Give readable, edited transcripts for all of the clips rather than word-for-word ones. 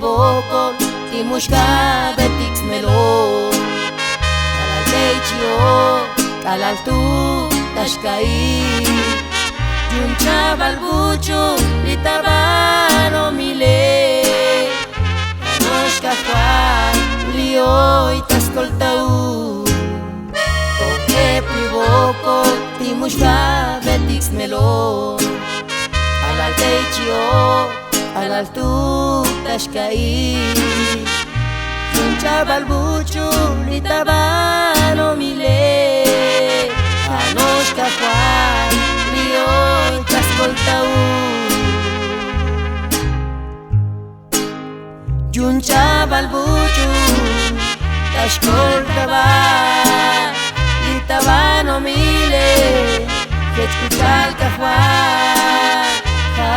bokol timushka betix melo kalal teichio kalal tu tashkai yuncha balbucho litabano mile anoshka juan lioi taskoltau toke bokol timushka betix melo kalal teichio kalal tu tashkai yuncha balbucho litabano mile anoshka juan lioi taskoltau yuncha balbucho tashkoltaba litabano mile escuchalka juan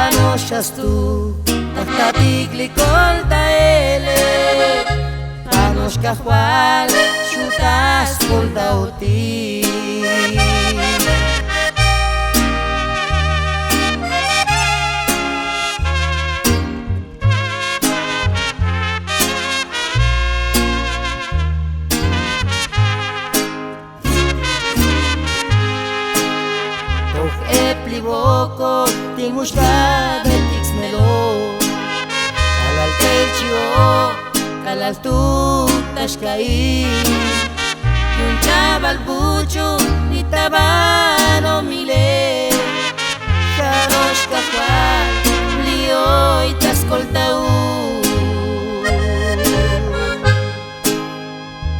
anoshas tu tahtatik likolta ele anoshka juan shutas kolta oti boko timushka betix melo kalal teichio kalal tu tashkai yuncha balbucho litabano mile anoshka juan lioi taskoltau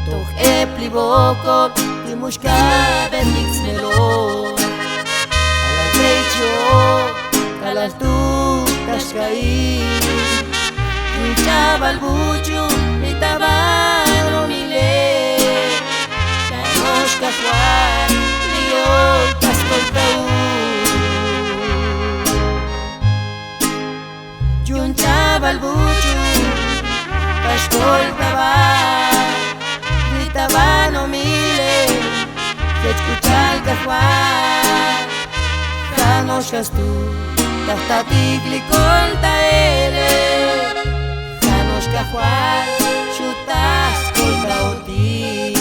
toch epli boko timushka betix melo kalal tu tashkai yuncha balbucho litabano mile anoshka juan lioi taskoltau yuncha balbucho taskoltaba litabano mile escuchalka juan anoshas tu tahtatik likolta ele anoshka juan shutas kolta oti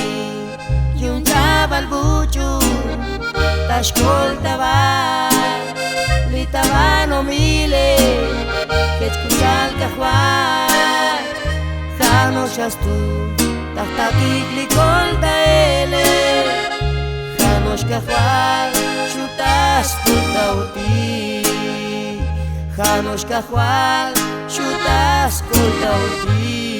yuncha balbucho tashkoltaba litabano mile escuchalka juan anoshas tu tahtatik likolta ele anoshka juan shutas kolta oti anoshka juan shutas kolta oti